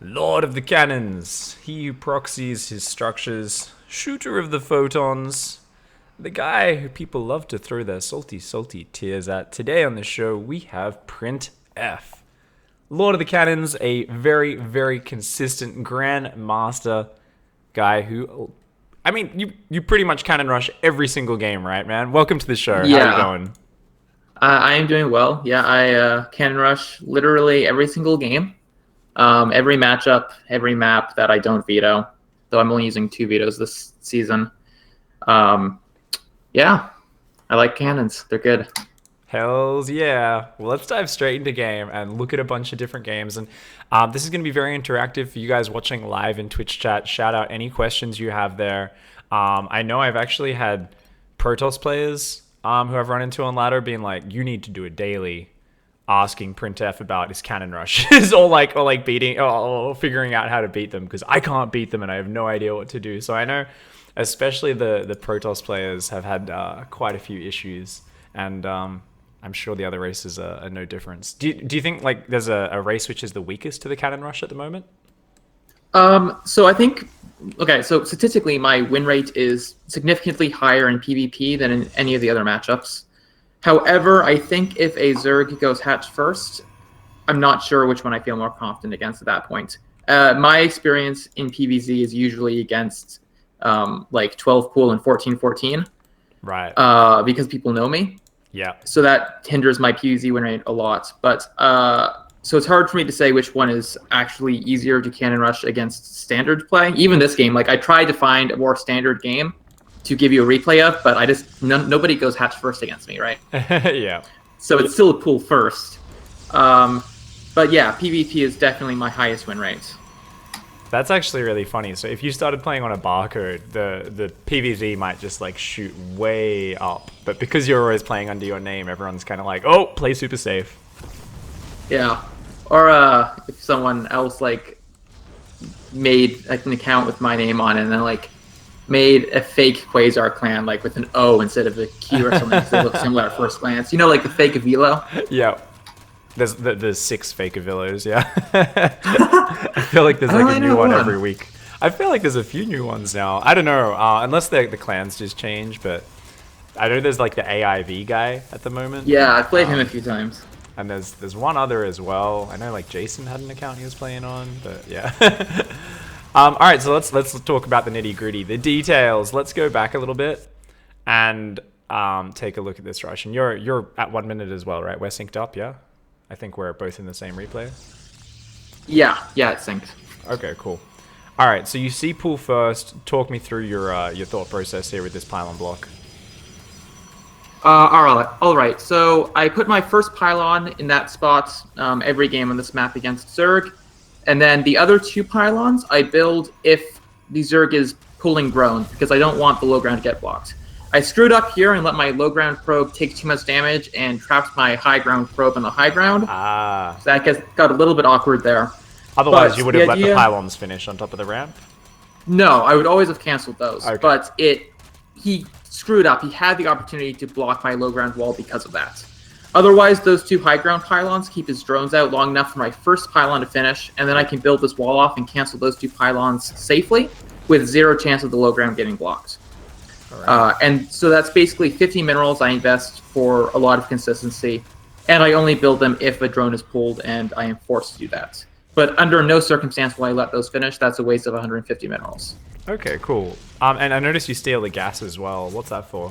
Lord of the cannons, he who proxies his structures, shooter of the photons, the guy who people love to throw their salty tears at. Today on the show, we have Printf. Lord of the cannons, a very consistent grandmaster guy who, I mean, you pretty much cannon rush every single game, right, man? Welcome to the show. How are you Yeah, going? I am doing well. Yeah, I can rush literally every single game, every matchup, every map that I don't veto. Though I'm only using 2 vetoes this season. Um, yeah, I like cannons. They're good. Hells yeah. Well, let's dive straight into game and look at a bunch of different games. And this is going to be very interactive for you guys watching live in Twitch chat. Shout out any questions you have there. I know I've actually had Protoss players who I've run into on ladder being like, you need to do a daily asking Printf about his cannon rushes or beating or figuring out how to beat them because I can't beat them and I have no idea what to do. So I know especially the Protoss players have had quite a few issues. And I'm sure the other races are no difference. Do you think like there's a race which is the weakest to the cannon rush at the moment? So I think, okay, so statistically, my win rate is significantly higher in PvP than in any of the other matchups. However, I think if a Zerg goes hatch first, I'm not sure which one I feel more confident against at that point. My experience in PvZ is usually against like 12 pool and 14-14 Right. because people know me. Yeah. So that hinders my PvZ win rate a lot. But so it's hard for me to say which one is actually easier to cannon rush against standard play. Even this game, like I tried to find a more standard game to give you a replay of, but nobody goes hatch first against me, right? Yeah. So it's still a pool first. But yeah, PvP is definitely my highest win rate. That's actually really funny. So if you started playing on a barcode, the PvZ might just like shoot way up. But because you're always playing under your name, everyone's kind of like, oh, play super safe. Yeah. Or if someone else like made like an account with my name on it and then like made a fake Quasar clan like with an O instead of a Q or something because they look similar at first glance. You know, like the fake Avilo? Yeah. There's 6 fake Avillos, yeah. I feel like there's like a new one every week. I feel like there's a few new ones now. I don't know, unless the clans just change, but I know there's like the AIV guy at the moment. Yeah, I played him a few times. And there's one other as well. I know like Jason had an account he was playing on, but yeah. All right, so let's talk about the nitty gritty, the details. Let's go back a little bit and take a look at this rush. And you're at 1 minute as well, right? We're synced up, yeah. I think we're both in the same replay. Yeah, it's synced. Okay, cool. All right, so you see pool first. Talk me through your thought process here with this pylon block. All right. So I put my first pylon in that spot every game on this map against Zerg, and then the other 2 pylons I build if the Zerg is pulling ground because I don't want the low ground to get blocked. I screwed up here and let my low ground probe take too much damage and trapped my high ground probe on the high ground. Ah. So that got a little bit awkward there. Otherwise, But you would have let the pylons finish on top of the ramp. No, I would always have canceled those. Okay. But he screwed up. He had the opportunity to block my low ground wall because of that. Otherwise, those 2 high ground pylons keep his drones out long enough for my first pylon to finish, and then I can build this wall off and cancel those 2 pylons safely with 0 chance of the low ground getting blocked. Right. And so that's basically 50 minerals I invest for a lot of consistency, and I only build them if a drone is pulled and I am forced to do that. But under no circumstance will I let those finish. That's a waste of 150 minerals. Okay, cool. And I noticed you steal the gas as well. What's that for?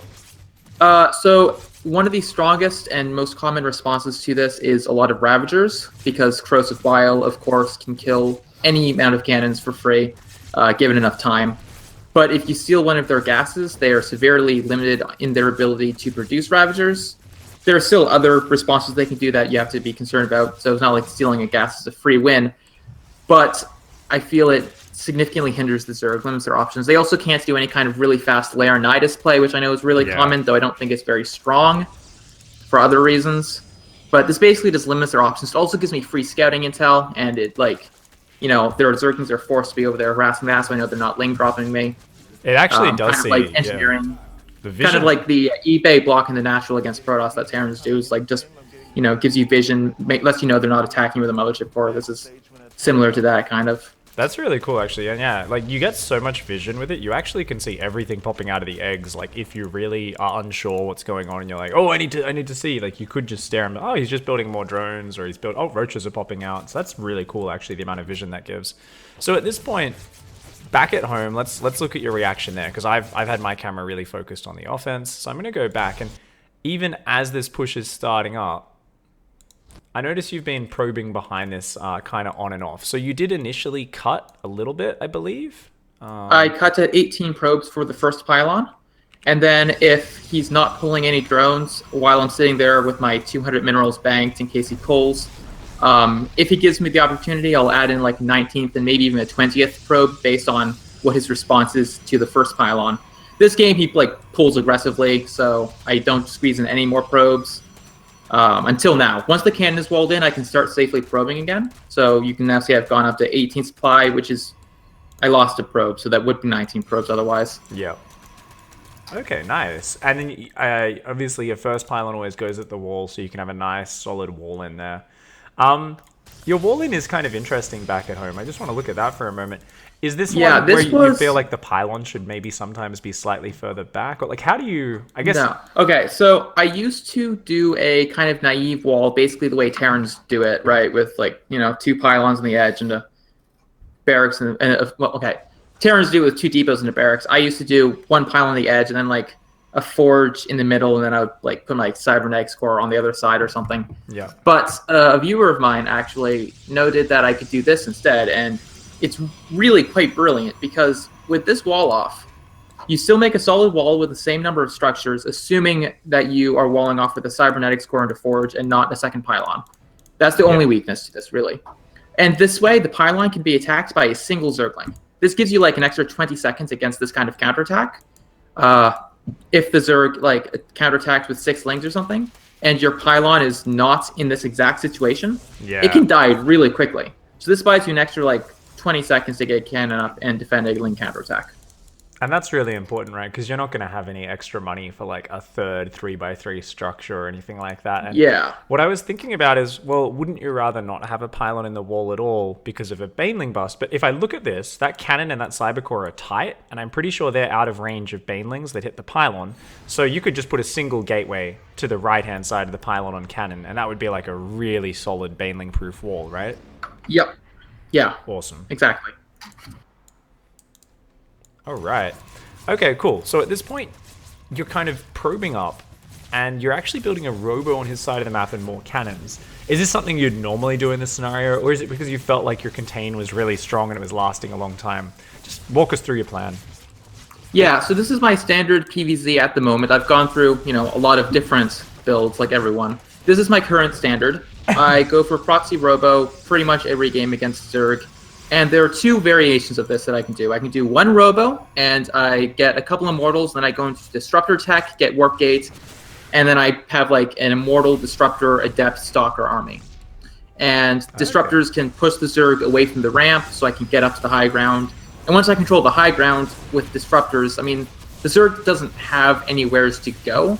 So one of the strongest and most common responses to this is a lot of Ravagers, because Corrosive Bile, of course, can kill any amount of cannons for free, given enough time. But if you steal one of their gases, they are severely limited in their ability to produce Ravagers. There are still other responses they can do that you have to be concerned about, so it's not like stealing a gas is a free win. But I feel it significantly hinders the Zerg, limits their options. They also can't do any kind of really fast Leonidas play, which I know is really common, though I don't think it's very strong for other reasons. But this basically just limits their options. It also gives me free scouting intel, and it, like, you know, there are Zerglings that are forced to be over there harassing that, so I know they're not link dropping me. It actually does kind see, of like engineering. The vision. Kind of like the eBay block in the natural against Protoss that Terrans do is like just, you know, gives you vision, lets you know they're not attacking with a mothership core. This is similar to that kind of. That's really cool, actually. And yeah, like you get so much vision with it. You actually can see everything popping out of the eggs. Like if you really are unsure what's going on, and you're like, oh, I need to see. Like you could just stare and oh, he's just building more drones, or he's built. Oh, roaches are popping out. So that's really cool, actually, the amount of vision that gives. So at this point, back at home, let's look at your reaction there, because I've had my camera really focused on the offense. So I'm gonna go back, and even as this push is starting up, I notice you've been probing behind this kind of on and off. So you did initially cut a little bit, I believe? I cut to 18 probes for the first pylon. And then if he's not pulling any drones while I'm sitting there with my 200 minerals banked in case he pulls, if he gives me the opportunity, I'll add in like 19th and maybe even a 20th probe based on what his response is to the first pylon. This game, he like pulls aggressively, so I don't squeeze in any more probes. Until now. Once the cannon is walled in, I can start safely probing again. So you can now see I've gone up to 18 supply, which is... I lost a probe, so that would be 19 probes otherwise. Yeah. Okay, nice. And then obviously your first pylon always goes at the wall, so you can have a nice solid wall in there. Your wall in is kind of interesting back at home. I just want to look at that for a moment. Is this one where you feel like the pylon should maybe sometimes be slightly further back? Or like, how do you, I guess... No. Okay, so I used to do a kind of naive wall, basically the way Terrans do it, right? With like, you know, 2 pylons on the edge and a barracks and well, okay. Terrans do it with 2 depots and a barracks. I used to do 1 pylon on the edge and then like a forge in the middle, and then I would like put my cybernetics core on the other side or something. Yeah. But a viewer of mine actually noted that I could do this instead, and it's really quite brilliant, because with this wall off, you still make a solid wall with the same number of structures, assuming that you are walling off with a cybernetics core into forge and not a second pylon. That's the only weakness to this, really. And this way, the pylon can be attacked by a single Zergling. This gives you like an extra 20 seconds against this kind of counterattack. If the Zerg like counterattacks with 6 lings or something, and your pylon is not in this exact situation, it can die really quickly. So this buys you an extra like 20 seconds to get cannon up and defend a ling counterattack. And that's really important, right? Because you're not going to have any extra money for like a third 3x3 structure or anything like that. And yeah. What I was thinking about is, well, wouldn't you rather not have a pylon in the wall at all because of a Baneling bust? But if I look at this, that cannon and that cybercore are tight, and I'm pretty sure they're out of range of Banelings that hit the pylon. So you could just put a single gateway to the right-hand side of the pylon on cannon, and that would be like a really solid Baneling-proof wall, right? Yep. Yeah. Awesome. Exactly. All right. Okay, cool. So at this point, you're kind of probing up, and you're actually building a robo on his side of the map and more cannons. Is this something you'd normally do in this scenario, or is it because you felt like your contain was really strong and it was lasting a long time? Just walk us through your plan. Yeah, so this is my standard PvZ at the moment. I've gone through, you know, a lot of different builds like everyone. This is my current standard. I go for proxy robo pretty much every game against Zerg. And there are 2 variations of this that I can do. I can do 1 robo, and I get a couple immortals, then I go into disruptor tech, get warp gate, and then I have like an immortal, disruptor, adept, stalker army. And disruptors can push the Zerg away from the ramp, so I can get up to the high ground. And once I control the high ground with disruptors, I mean, the Zerg doesn't have anywheres to go.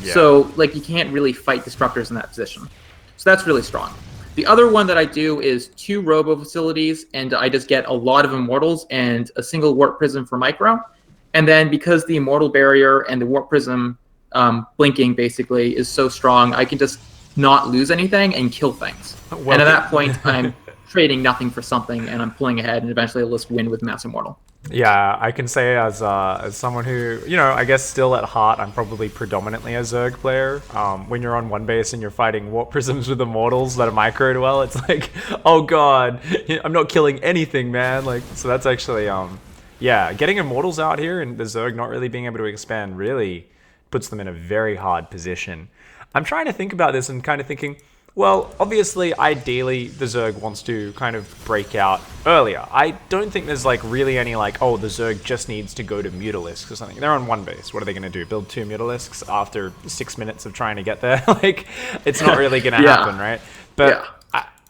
Yeah. So like you can't really fight disruptors in that position. So that's really strong. The other one that I do is 2 robo facilities, and I just get a lot of immortals and a single warp prism for micro. And then because the immortal barrier and the warp prism blinking basically is so strong, I can just not lose anything and kill things. Well, and at that point, I'm trading nothing for something, and I'm pulling ahead, and eventually I'll just win with Mass Immortal. Yeah, I can say as someone who, you know, I guess still at heart, I'm probably predominantly a Zerg player. When you're on one base and you're fighting warp prisms with immortals that are microed well, it's like, oh god, I'm not killing anything, man. Like, so that's actually, yeah, getting immortals out here and the Zerg not really being able to expand really puts them in a very hard position. I'm trying to think about this and kind of thinking, well, obviously, ideally, the Zerg wants to kind of break out earlier. I don't think there's like really any like, oh, the Zerg just needs to go to Mutalisks or something. They're on one base. What are they going to do? Build 2 Mutalisks after 6 minutes of trying to get there? Like, it's not really going to happen, right? But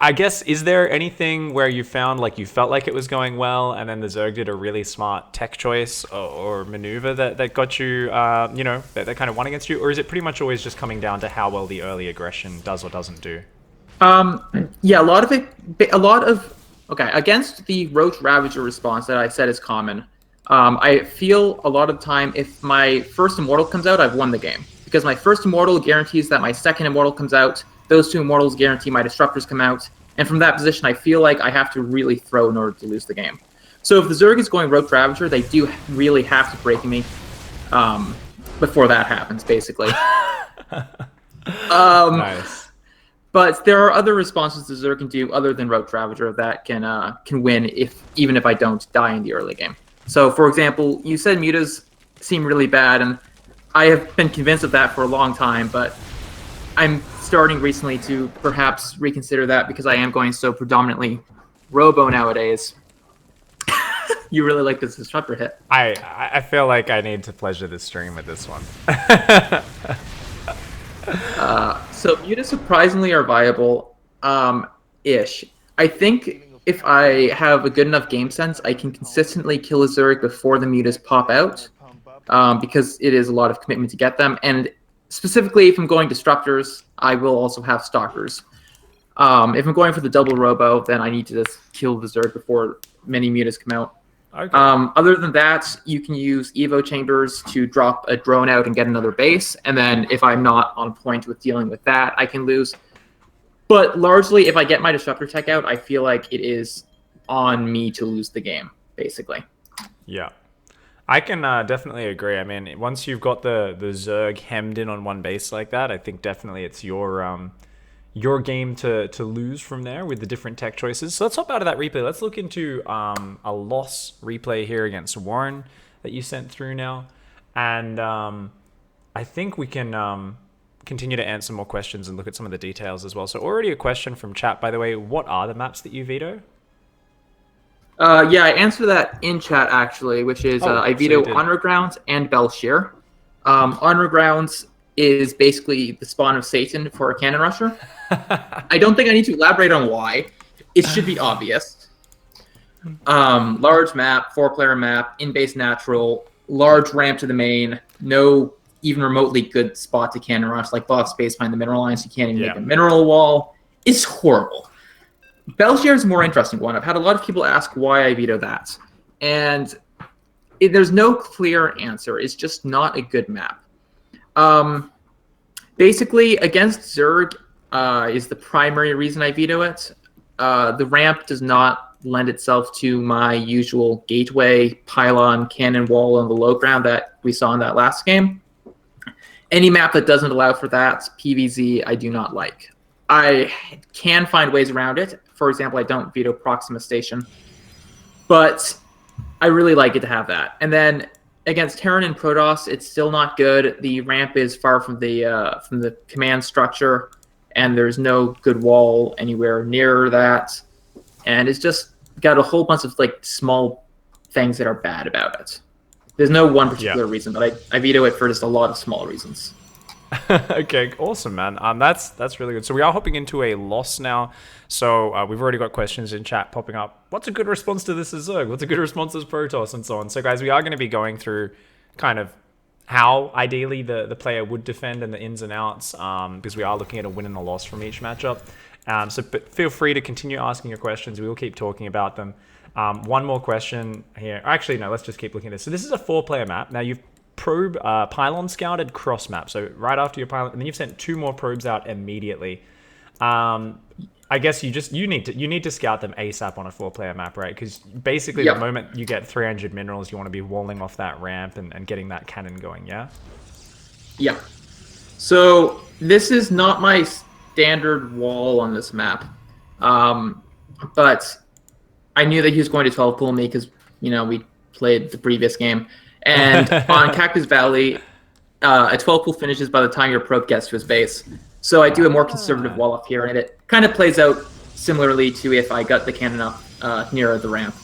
I guess, is there anything where you found like you felt like it was going well, and then the Zerg did a really smart tech choice or maneuver that got you, you know, that kind of won against you? Or is it pretty much always just coming down to how well the early aggression does or doesn't do? Yeah, a lot of Okay, against the Roach Ravager response that I said is common, I feel a lot of the time if my first Immortal comes out, I've won the game. Because my first Immortal guarantees that my second Immortal comes out, those two Immortals guarantee my Disruptors come out, and from that position I feel like I have to really throw in order to lose the game. So if the Zerg is going Roach Ravager, they do really have to break me before that happens, basically. Nice. But there are other responses the Zerg can do other than Roach Ravager that can win even if I don't die in the early game. So, for example, you said mutas seem really bad, and I have been convinced of that for a long time, but I'm starting recently to perhaps reconsider that because I am going so predominantly Robo nowadays. You really like this Disruptor hit. I feel like I need to pleasure the stream with this one. So mutas surprisingly are viable, ish. I think if I have a good enough game sense, I can consistently kill a Zerg before the mutas pop out, because it is a lot of commitment to get them. And specifically, if I'm going Disruptors, I will also have Stalkers. If I'm going for the double Robo, then I need to just kill the Zerg before many mutas come out. Okay. Other than that, you can use Evo Chambers to drop a drone out and get another base, and then if I'm not on point with dealing with that, I can lose. But largely, if I get my Disruptor tech out, I feel like it is on me to lose the game, basically. Yeah. I can definitely agree. I mean, once you've got the Zerg hemmed in on one base like that, I think definitely it's your game to lose from there with the different tech choices. So let's hop out of that replay. Let's look into a loss replay here against Warren that you sent through now. And I think we can continue to answer more questions and look at some of the details as well. So already a question from chat, by the way. What are the maps that you veto? Yeah, I answered that in chat, actually, which is I veto Honor Grounds and Belshire. Honor Grounds is basically the spawn of Satan for a cannon rusher. I don't think I need to elaborate on why. It should be obvious. Large map, 4-player map, in-base natural, large ramp to the main, no even remotely good spot to cannon rush, like bot space behind the mineral lines. You can't even make a mineral wall. It's horrible. Belshire is a more interesting one. I've had a lot of people ask why I veto that. And there's no clear answer. It's just not a good map. Basically, against Zerg is the primary reason I veto it. The ramp does not lend itself to my usual gateway, pylon, cannon wall on the low ground that we saw in that last game. Any map that doesn't allow for that, PvZ, I do not like. I can find ways around it. For example, I don't veto Proxima Station. But I really like it to have that. And then against Terran and Protoss, it's still not good. The ramp is far from the command structure, and there's no good wall anywhere near that. And it's just got a whole bunch of like small things that are bad about it. There's no one particular reason, but I veto it for just a lot of small reasons. Okay, awesome, man. That's really good. So we are hopping into a loss now. So we've already got questions in chat popping up. What's a good response to this as Zerg? What's a good response as Protoss and so on? So guys, we are going to be going through kind of how ideally the player would defend and the ins and outs, because we are looking at a win and a loss from each matchup. But feel free to continue asking your questions. We will keep talking about them. One more question here. Actually, no, let's just keep looking at this. So this is a 4-player map. Now you've pylon scouted cross map. So right after your pylon, and then you've sent 2 more probes out immediately. I guess you need to scout them ASAP on a 4-player map, right? Because basically the moment you get 300 minerals, you want to be walling off that ramp and getting that cannon going, yeah? Yeah. So this is not my standard wall on this map. But I knew that he was going to 12 pool me because, we played the previous game. And on Cactus Valley, a 12 pool finishes by the time your probe gets to his base. So I do a more conservative wall up here, and it kind of plays out similarly to if I got the cannon up near the ramp.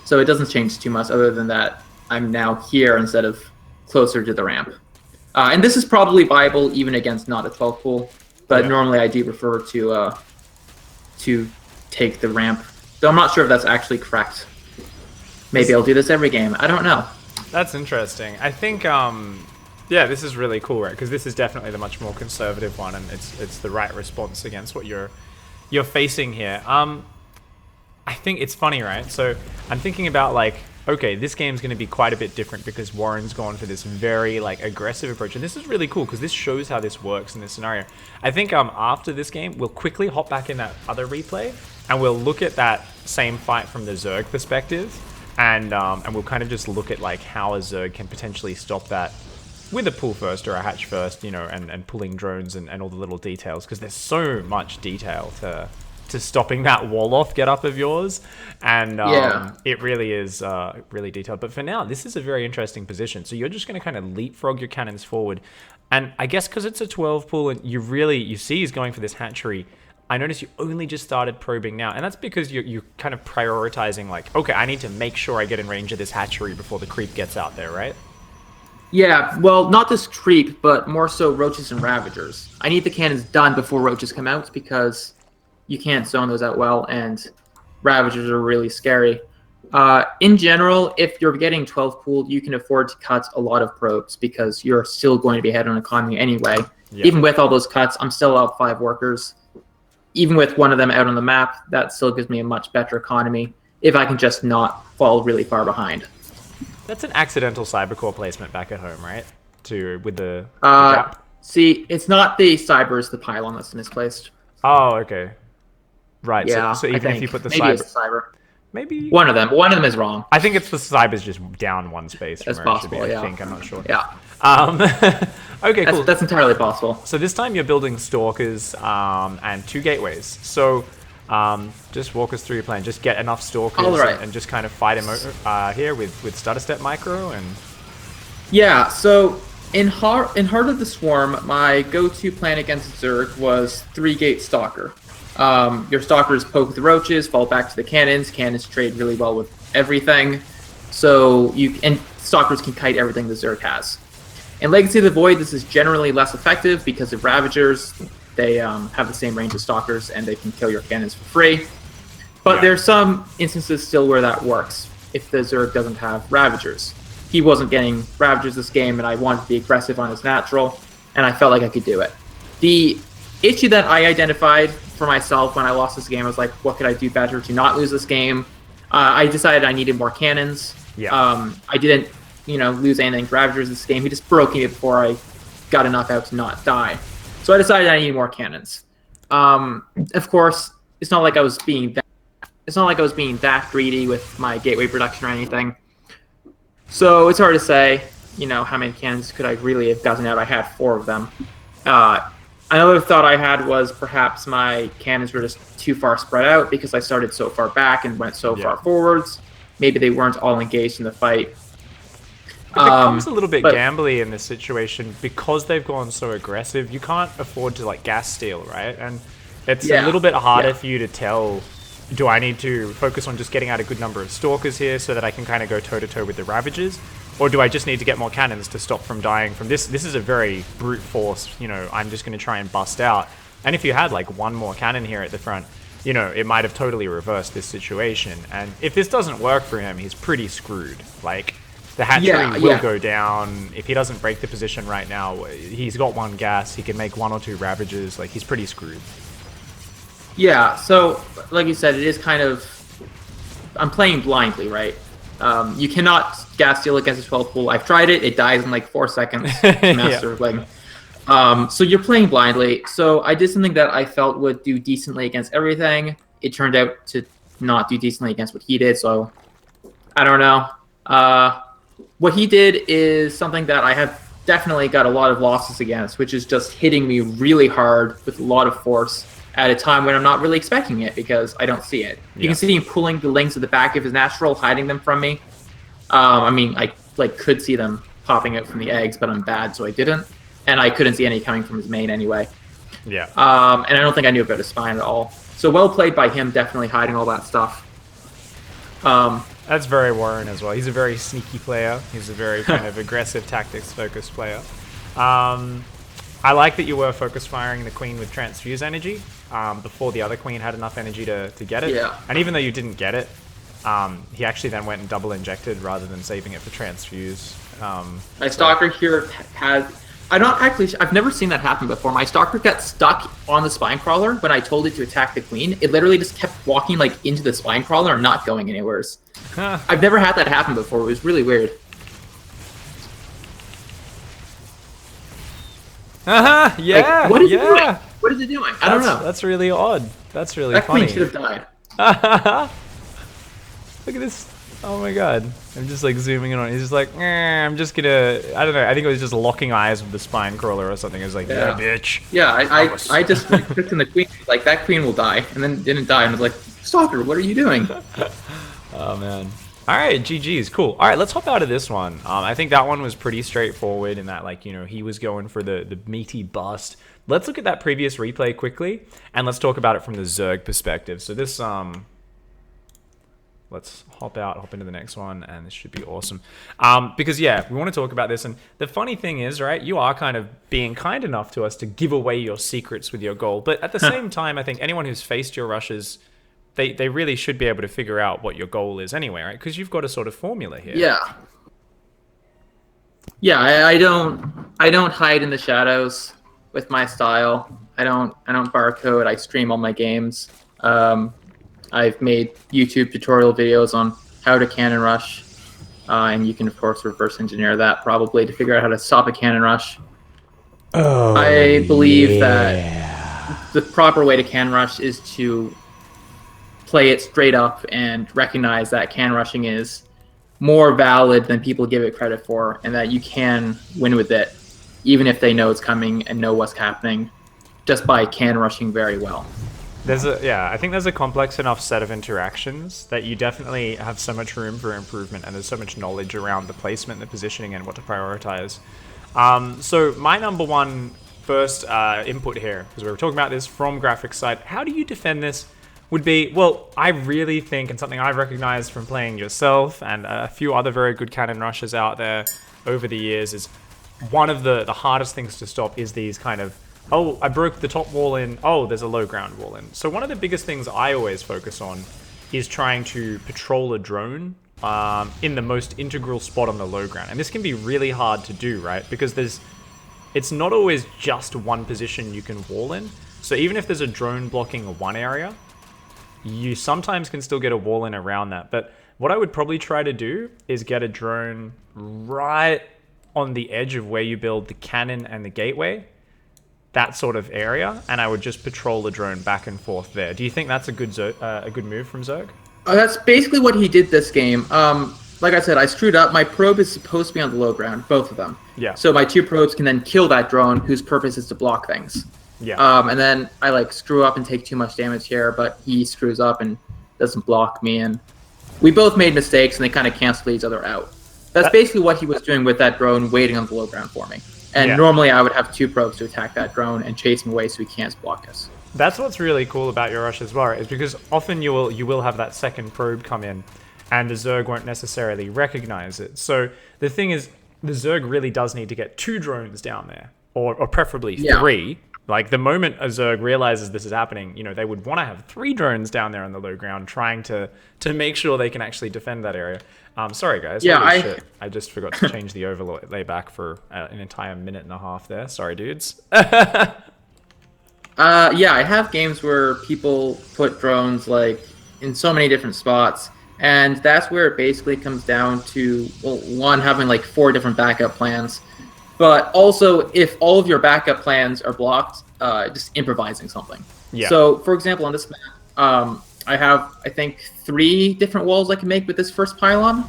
So it doesn't change too much other than that I'm now here instead of closer to the ramp. And this is probably viable even against not a 12 pool, but normally I do prefer to take the ramp. So I'm not sure if that's actually correct. Maybe I'll do this every game. I don't know. That's interesting. I think, yeah, this is really cool, right? Because this is definitely the much more conservative one, and it's the right response against what you're facing here. I think it's funny, right? So I'm thinking about like, okay, this game's going to be quite a bit different because Warren's gone for this very like aggressive approach, and this is really cool because this shows how this works in this scenario. I think after this game, we'll quickly hop back in that other replay, and we'll look at that same fight from the Zerg perspective, and we'll kind of just look at like how a Zerg can potentially stop that with a pull first or a hatch first, you know, and pulling drones and all the little details, because there's so much detail to stopping that wall off get up of yours, and it really is really detailed. But for now, this is a very interesting position. So you're just going to kind of leapfrog your cannons forward, and I guess because it's a 12 pull and you see he's going for this hatchery. I notice you only just started probing now, and that's because you're kind of prioritizing like, okay, I need to make sure I get in range of this hatchery before the creep gets out there, right? Yeah, well, not this creep, but more so roaches and ravagers. I need the cannons done before roaches come out because you can't zone those out well, and ravagers are really scary. In general, if you're getting 12 pooled, you can afford to cut a lot of probes because you're still going to be ahead on economy anyway. Yeah. Even with all those cuts, I'm still out 5 workers. Even with one of them out on the map, that still gives me a much better economy if I can just not fall really far behind. That's an accidental cybercore placement back at home, right? With the gap? See, it's not the cyber, it's the pylon that's misplaced. Oh, okay. Right. Yeah, so even if you put the maybe cyber, it's the cyber. Maybe one of them is wrong. I think it's the cyber's just down one space. That's possible. I think I'm not sure. Yeah. Okay, cool. That's entirely possible. So this time you're building stalkers and 2 gateways. So just walk us through your plan. Just get enough stalkers and just kind of fight him here with stutter step micro and. Yeah. So in Heart of the Swarm, my go-to plan against Zerg was 3-gate stalker. Your stalkers poke the roaches, fall back to the cannons. Cannons trade really well with everything. So stalkers can kite everything the Zerg has. In Legacy of the Void, this is generally less effective because of Ravagers. They have the same range as stalkers, and they can kill your cannons for free. But there's some instances still where that works if the Zerg doesn't have Ravagers. He wasn't getting Ravagers this game, and I wanted to be aggressive on his natural, and I felt like I could do it. The issue that I identified for myself when I lost this game was like, what could I do better to not lose this game? I decided I needed more cannons. Yeah. I didn't, lose anything to Ravagers this game. He just broke me before I got enough out to not die. So I decided I needed more cannons. Of course, it's not like I was being that greedy with my gateway production or anything. So it's hard to say, how many cannons could I really have gotten out. I had 4 of them. Another thought I had was perhaps my cannons were just too far spread out because I started so far back and went so far forwards. Maybe they weren't all engaged in the fight. It becomes a little bit gambly in this situation because they've gone so aggressive. You can't afford to gas steal, right? And it's a little bit harder for you to tell, do I need to focus on just getting out a good number of stalkers here so that I can kind of go toe-to-toe with the Ravagers? Or do I just need to get more cannons to stop from dying from this? This is a very brute force, I'm just going to try and bust out. And if you had one more cannon here at the front, it might have totally reversed this situation. And if this doesn't work for him, he's pretty screwed. The hatchery will go down. If he doesn't break the position right now, he's got 1 gas. He can make 1 or 2 Ravagers. He's pretty screwed. Yeah, so like you said, it is kind of... I'm playing blindly, right? You cannot gas steal against a 12 pool. I've tried it. It dies in 4 seconds. Master so you're playing blindly. So I did something that I felt would do decently against everything. It turned out to not do decently against what he did, so I don't know. What he did is something that I have definitely got a lot of losses against, which is just hitting me really hard with a lot of force at a time when I'm not really expecting it because I don't see it. You can see him pulling the links at the back of his natural, hiding them from me. I could see them popping out from the eggs, but I'm bad, so I didn't. And I couldn't see any coming from his main anyway. Yeah. And I don't think I knew about his spine at all. So well played by him, definitely hiding all that stuff. That's very Warren as well. He's a very sneaky player. He's a very kind of aggressive tactics-focused player. I like that you were focus firing the queen with transfuse energy before the other queen had enough energy to get it. Yeah. And even though you didn't get it, he actually then went and double injected rather than saving it for transfuse. My stalker here I'm not actually. I've never seen that happen before. My stalker got stuck on the spine crawler when I told it to attack the queen. It literally just kept walking like into the spine crawler and not going anywhere. Huh. I've never had that happen before. It was really weird. Yeah. Like, what is it doing? What is it doing? I don't know. That's really odd. That's really That funny. queen should have died. Look at this. Oh my god. I'm just like zooming in on it. He's just like, I'm just gonna, I don't know. I think it was just locking eyes with the spine crawler or something. It was like, yeah, bitch. Yeah, I just like, clicked on the queen. Like, that queen will die. And then didn't die. And I was like, Stalker, what are you doing? Oh man. All right, GG's, cool. All right, let's hop out of this one. I think that one was pretty straightforward in that, like, you know, he was going for the meaty bust. Let's look at that previous replay quickly, and let's talk about it from the Zerg perspective. So this, let's hop into the next one, and this should be awesome. Because, yeah, we want to talk about this, and the funny thing is, right, you are kind of being kind enough to us to give away your secrets with your goal, but at the same time, I think anyone who's faced your rushes, they really should be able to figure out what your goal is anyway, right? Because you've got a sort of formula here. Yeah. Yeah, I don't hide in the shadows with my style. I don't barcode. I stream all my games. I've made YouTube tutorial videos on how to cannon rush, and you can of course reverse engineer that probably to figure out how to stop a cannon rush. Oh, I believe that the proper way to cannon rush is to play it straight up and recognize that cannon rushing is more valid than people give it credit for, and that you can win with it, even if they know it's coming and know what's happening, just by cannon rushing very well. I think there's a complex enough set of interactions that you definitely have so much room for improvement, and there's so much knowledge around the placement, the positioning, and what to prioritize. So my number one first input here, because we were talking about this from graphics side, how do you defend this? Would be, well, I really think, and something I've recognized from playing yourself and a few other very good cannon rushers out there over the years, is one of the hardest things to stop is these kind of, oh, I broke the top wall in, oh, there's a low ground wall in. So one of the biggest things I always focus on is trying to patrol a drone in the most integral spot on the low ground. And this can be really hard to do, right? Because it's not always just one position you can wall in. So even if there's a drone blocking one area, you sometimes can still get a wall in around that. But what I would probably try to do is get a drone right on the edge of where you build the cannon and the gateway, that sort of area, and I would just patrol the drone back and forth there. Do you think that's a good move from Zerg? That's basically what he did this game. Like I said, I screwed up. My probe is supposed to be on the low ground, both of them. Yeah. So my two probes can then kill that drone, whose purpose is to block things. Yeah. And then I like screw up and take too much damage here, but he screws up and doesn't block me, and we both made mistakes, and they kind of cancel each other out. That's basically what he was doing with that drone, waiting on the low ground for me. And normally I would have two probes to attack that drone and chase him away so he can't block us. That's what's really cool about your rush as well, right? Is because often you will have that second probe come in, and the Zerg won't necessarily recognize it. So the thing is, the Zerg really does need to get two drones down there, or preferably three. Like, the moment a Zerg realizes this is happening, you know, they would want to have three drones down there on the low ground trying to make sure they can actually defend that area. Sorry, guys. Yeah, I just forgot to change the overlay back for an entire minute and a half there. Sorry, dudes. Yeah, I have games where people put drones, like, in so many different spots, and that's where it basically comes down to, well, one, having, like, 4 different backup plans. But also, if all of your backup plans are blocked, just improvising something. Yeah. So, for example, on this map, I have, I think, 3 different walls I can make with this first pylon.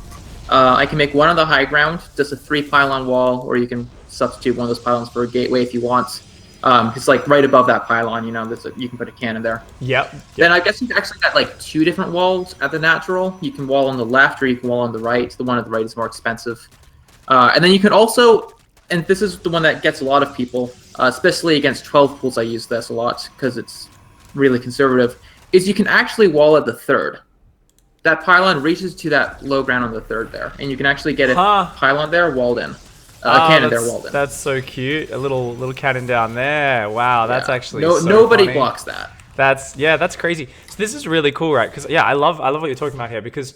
I can make one on the high ground, just a 3-pylon wall, or you can substitute one of those pylons for a gateway if you want. It's like right above that pylon, you know, you can put a cannon there. Yep. Then I guess you've actually got like 2 different walls at the natural. You can wall on the left or you can wall on the right. The one on the right is more expensive. And then you can also, and this is the one that gets a lot of people, especially against 12 pools, I use this a lot because it's really conservative, is you can actually wall at the 3rd. That pylon reaches to that low ground on the 3rd there, and you can actually get a pylon there walled in. Cannon there walled in. That's so cute. A little cannon down there. Wow, that's actually nobody funny. blocks that. That's crazy. So this is really cool, right? Because I love what you're talking about here, because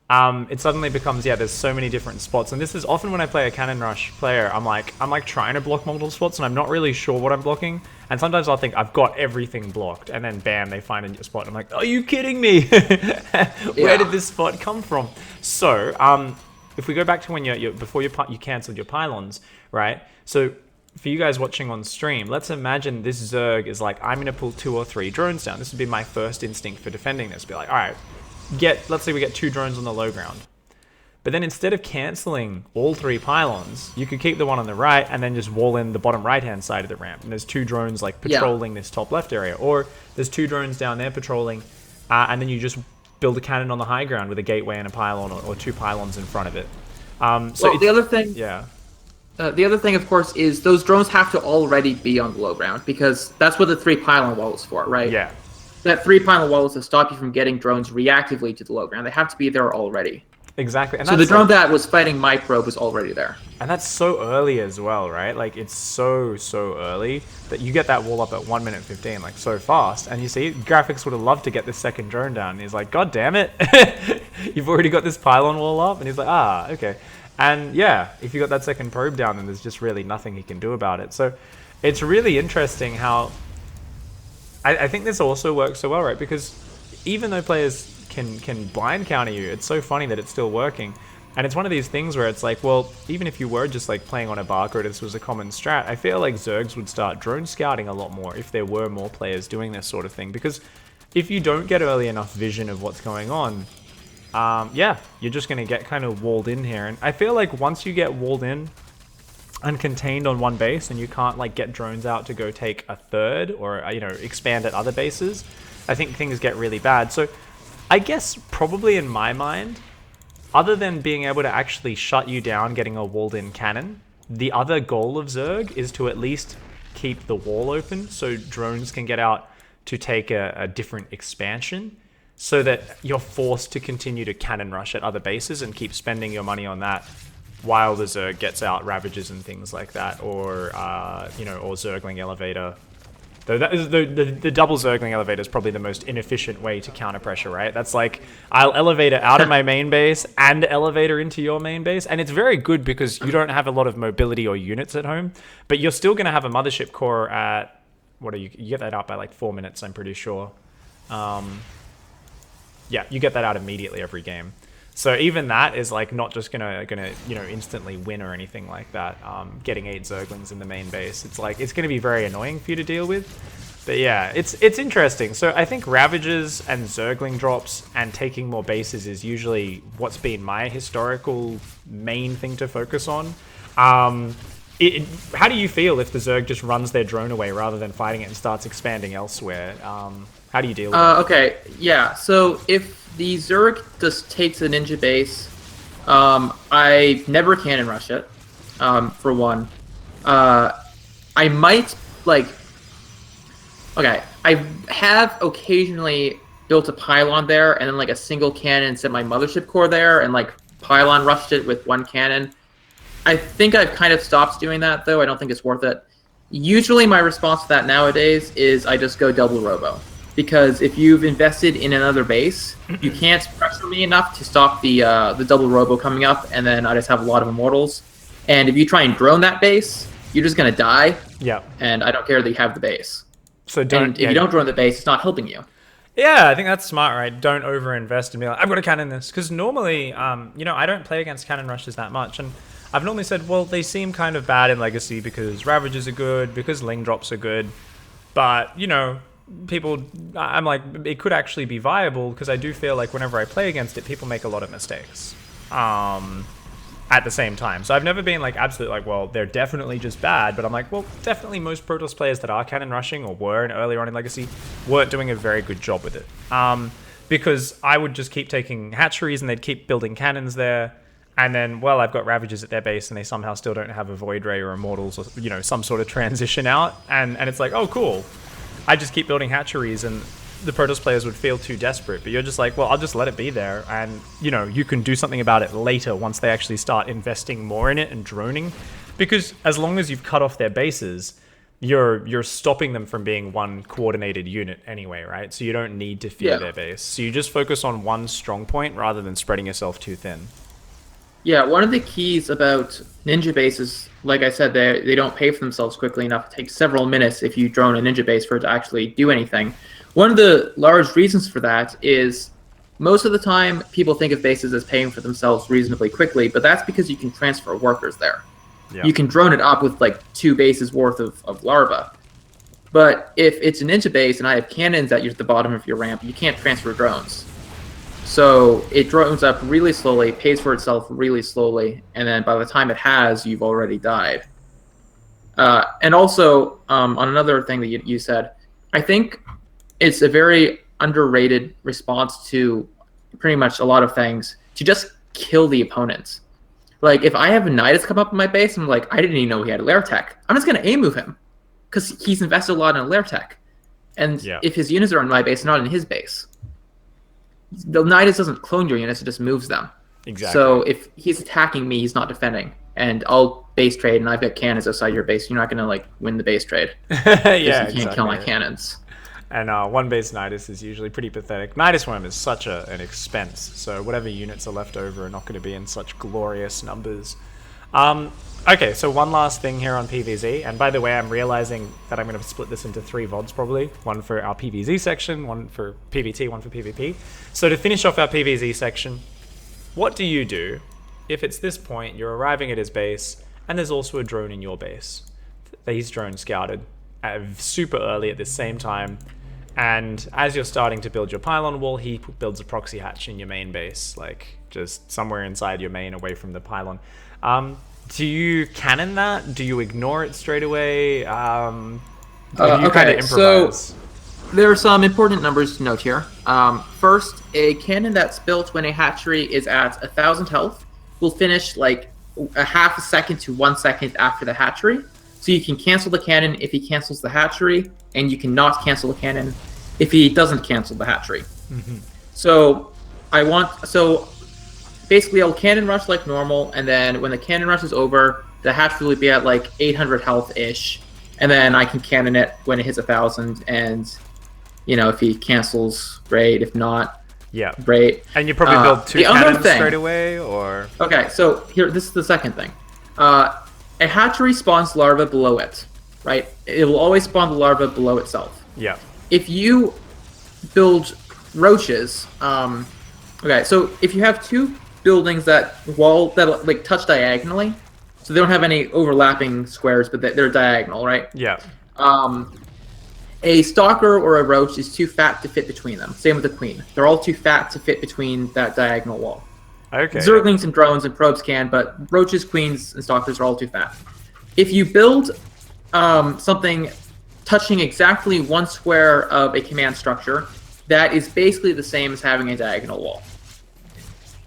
it suddenly becomes, yeah, there's so many different spots. And this is often when I play a cannon rush player, I'm like trying to block multiple spots and I'm not really sure what I'm blocking. And sometimes I'll think I've got everything blocked, and then bam, they find a new spot. I'm like, are you kidding me? Where did this spot come from? So, if we go back to when before you canceled your pylons, right? So for you guys watching on stream, let's imagine this Zerg is like, I'm gonna pull 2 or 3 drones down. This would be my first instinct for defending this. Be like, all right, let's say we get 2 drones on the low ground. But then instead of cancelling all 3 pylons, you could keep the one on the right and then just wall in the bottom right-hand side of the ramp. And there's 2 drones like patrolling this top left area. Or there's 2 drones down there patrolling, and then you just build a cannon on the high ground with a gateway and a pylon, or 2 pylons in front of it. So the other thing... Yeah. The other thing, of course, is those drones have to already be on the low ground, because that's what the 3 pylon wall is for, right? Yeah. That 3 pylon wall is to stop you from getting drones reactively to the low ground. They have to be there already. Exactly. And so the drone that was fighting my probe was already there. And that's so early as well, right? Like, it's so early that you get that wall up at 1 minute 15, like, so fast. And you see, graphics would have loved to get this second drone down. And he's like, God damn it. You've already got this pylon wall up? And he's like, okay. And yeah, if you got that second probe down, then there's just really nothing he can do about it. So it's really interesting how... I think this also works so well, right? Because even though players can blind counter you, it's so funny that it's still working. And it's one of these things where it's like, well, even if you were just like playing on a bark or this was a common strat, I feel like Zergs would start drone scouting a lot more if there were more players doing this sort of thing. Because if you don't get early enough vision of what's going on, yeah, you're just going to get kind of walled in here. And I feel like once you get walled in and contained on one base and you can't like get drones out to go take a third or, you know, expand at other bases, I think things get really bad. So I guess probably in my mind, other than being able to actually shut you down getting a walled in cannon, the other goal of Zerg is to at least keep the wall open so drones can get out to take a different expansion, so that you're forced to continue to cannon rush at other bases and keep spending your money on that while the Zerg gets out Ravages and things like that, or you know, or Zergling Elevator. Though that is the double Zergling Elevator is probably the most inefficient way to counter pressure, right? That's like, I'll elevator out of my main base and elevator into your main base, and it's very good because you don't have a lot of mobility or units at home, but you're still going to have a mothership core at, what are you get that out by like 4 minutes, I'm pretty sure. Yeah, you get that out immediately every game. So even that is like not just gonna you know, instantly win or anything like that. Getting 8 Zerglings in the main base, it's like, it's gonna be very annoying for you to deal with. But yeah, it's interesting. So I think Ravages and Zergling drops and taking more bases is usually what's been my historical main thing to focus on. How do you feel if the Zerg just runs their drone away rather than fighting it and starts expanding elsewhere? How do you deal with it? Okay, yeah. So if the Zerg just takes a ninja base, I never cannon rush it, for one. I might, like... Okay, I have occasionally built a pylon there, and then like a single cannon sent my mothership core there, and like pylon rushed it with 1 cannon. I think I've kind of stopped doing that, though. I don't think it's worth it. Usually my response to that nowadays is I just go double robo. Because if you've invested in another base, you can't pressure me enough to stop the double robo coming up, and then I just have a lot of immortals. And if you try and drone that base, you're just going to die. Yeah. And I don't care that you have the base. So don't, and if you don't drone the base, it's not helping you. Yeah, I think that's smart, right? Don't overinvest and be like, I've got to cannon this. Because normally, you know, I don't play against cannon rushes that much. And I've normally said, well, they seem kind of bad in Legacy because Ravages are good, because Ling drops are good. But, you know, people, I'm like, it could actually be viable, because I do feel like whenever I play against it, people make a lot of mistakes at the same time. So I've never been like absolutely like, well, they're definitely just bad, but I'm like, well, definitely most Protoss players that are cannon rushing or were earlier on in Legacy weren't doing a very good job with it. Because I would just keep taking hatcheries and they'd keep building cannons there. And then, well, I've got Ravages at their base and they somehow still don't have a Void Ray or Immortals or, you know, some sort of transition out. And it's like, oh, cool. I just keep building hatcheries and the Protoss players would feel too desperate. But you're just like, well, I'll just let it be there. And, you know, you can do something about it later once they actually start investing more in it and droning. Because as long as you've cut off their bases, you're stopping them from being one coordinated unit anyway, right? So you don't need to fear Yeah. their base. So you just focus on one strong point rather than spreading yourself too thin. Yeah, one of the keys about ninja bases, like I said, they don't pay for themselves quickly enough. It takes several minutes if you drone a ninja base for it to actually do anything. One of the large reasons for that is most of the time people think of bases as paying for themselves reasonably quickly, but that's because you can transfer workers there. Yeah. You can drone it up with like 2 bases worth of larva. But if it's a ninja base and I have cannons at the bottom of your ramp, you can't transfer drones. So it drones up really slowly, pays for itself really slowly, and then by the time it has, you've already died. And also, on another thing that you said, I think it's a very underrated response to pretty much a lot of things to just kill the opponents. Like, if I have a Nidus come up in my base, I'm like, I didn't even know he had a lair tech. I'm just going to A-move him, because he's invested a lot in a lair tech. And if his units are on my base, not in his base, the Nidus doesn't clone your units, it just moves them. Exactly. So if he's attacking me, he's not defending. And I'll base trade, and I've got cannons outside your base. You're not going to, like, win the base trade. Yeah, you can't kill my cannons. And one base Nidus is usually pretty pathetic. Nidus Worm is such an expense, so whatever units are left over are not going to be in such glorious numbers. Okay, so one last thing here on PvZ, and by the way, I'm realizing that I'm going to split this into 3 VODs probably. One for our PvZ section, one for PvT, one for PvP. So to finish off our PvZ section, what do you do if it's this point, you're arriving at his base, and there's also a drone in your base? These drones scouted super early at the same time, and as you're starting to build your pylon wall, he builds a proxy hatch in your main base, like just somewhere inside your main away from the pylon. Do you cannon that? Do you ignore it straight away? Or do you kind of improvise? So there are some important numbers to note here. First, a cannon that's built when a hatchery is at 1,000 health will finish like a half a second to 1 second after the hatchery. So you can cancel the cannon if he cancels the hatchery, and you cannot cancel the cannon if he doesn't cancel the hatchery. Mm-hmm. So basically I'll cannon rush like normal, and then when the cannon rush is over, the hatchery will be at like 800 health-ish, and then I can cannon it when it hits 1,000, and if he cancels, great. If not, great. And you probably build 2 cannons straight away, or... Okay, so this is the second thing. A hatchery spawns larvae below it, right? It will always spawn the larvae below itself. Yeah. If you build roaches, okay, so if you have 2 buildings that like touch diagonally, so they don't have any overlapping squares, but they're diagonal, right? Yeah. A stalker or a roach is too fat to fit between them. Same with the queen. They're all too fat to fit between that diagonal wall. Okay. Zerglings and drones and probes can, but roaches, queens, and stalkers are all too fat. If you build something touching exactly 1 square of a command structure, that is basically the same as having a diagonal wall.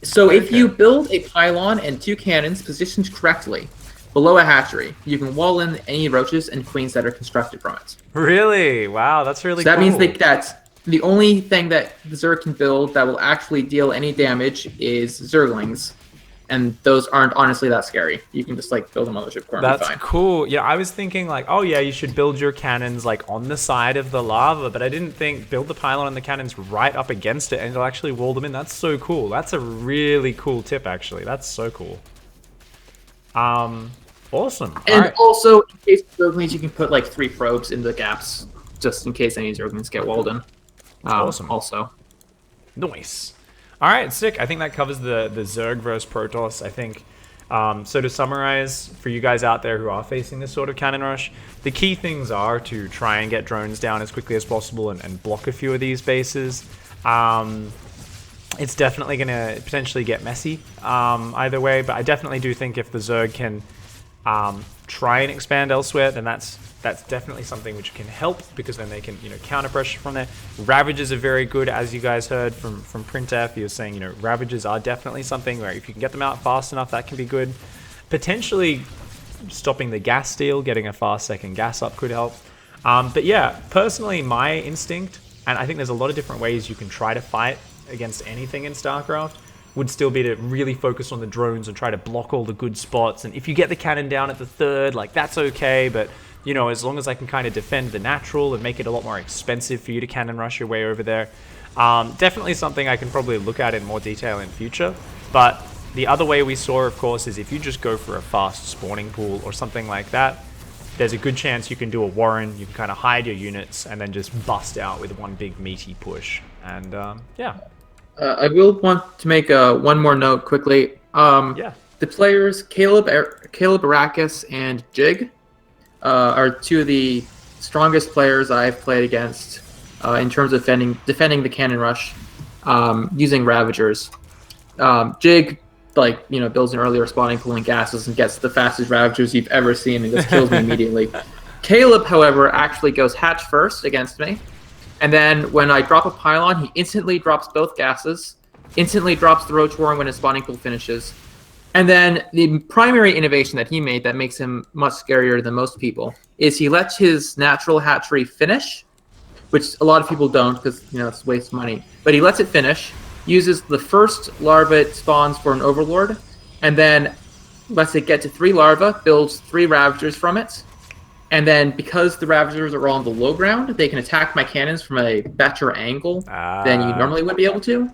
So if you build a pylon and 2 cannons positioned correctly below a hatchery, you can wall in any roaches and queens that are constructed from it. Really? Wow, that's really cool. So that means that the only thing that the Zerg can build that will actually deal any damage is Zerglings. And those aren't honestly that scary. You can just like build them on the ship core and be fine. That's cool. Yeah, I was thinking like, oh yeah, you should build your cannons like on the side of the lava, but I didn't think build the pylon and the cannons right up against it and it'll actually wall them in. That's so cool. That's a really cool tip actually. That's so cool. Awesome. And also, in case of Zerglings, you can put like 3 probes in the gaps just in case any Zerglings get walled in. Awesome. Also. Nice. All right, sick. I think that covers the Zerg versus Protoss, I think. So to summarize, for you guys out there who are facing this sort of cannon rush, the key things are to try and get drones down as quickly as possible and block a few of these bases. It's definitely going to potentially get messy either way, but I definitely do think if the Zerg can try and expand elsewhere, then that's definitely something which can help, because then they can counter pressure from there. Ravages are very good, as you guys heard from Printf. He was saying Ravages are definitely something where if you can get them out fast enough, that can be good. Potentially stopping the gas steal, getting a fast second gas up could help. But yeah, personally, my instinct, and I think there's a lot of different ways you can try to fight against anything in StarCraft, would still be to really focus on the drones and try to block all the good spots. And if you get the cannon down at the 3rd, like that's okay, but you know, as long as I can kind of defend the natural and make it a lot more expensive for you to cannon rush your way over there. Definitely something I can probably look at in more detail in future. But the other way we saw, of course, is if you just go for a fast spawning pool or something like that, there's a good chance you can do a warren, you can kind of hide your units, and then just bust out with one big meaty push. And yeah. I will want to make one more note quickly. Yeah. The players, Caleb Arrakis and Jig, are two of the strongest players I've played against in terms of defending the cannon rush using Ravagers. Jig, builds an earlier spawning pool in gases and gets the fastest Ravagers you've ever seen and just kills me immediately. Caleb, however, actually goes hatch first against me. And then when I drop a pylon, he instantly drops both gases, instantly drops the Roach Warren when his spawning pool finishes. And then the primary innovation that he made that makes him much scarier than most people is he lets his natural hatchery finish, which a lot of people don't because, it's a waste of money. But he lets it finish, uses the first larva it spawns for an overlord, and then lets it get to 3 larvae, builds 3 Ravagers from it. And then because the Ravagers are all on the low ground, they can attack my cannons from a better angle than you normally would be able to.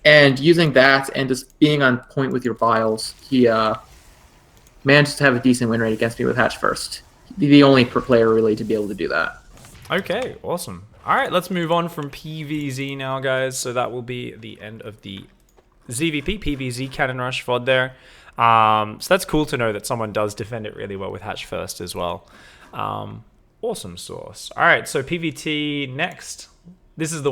And using that and just being on point with your biles, he managed to have a decent win rate against me with hatch first. The only player really to be able to do that. Okay, awesome. All right, let's move on from PvZ now, guys. So that will be the end of the ZVP PvZ cannon rush VOD there. So that's cool to know that someone does defend it really well with hatch first as well. Awesome sauce. All right, so PvT next. This is the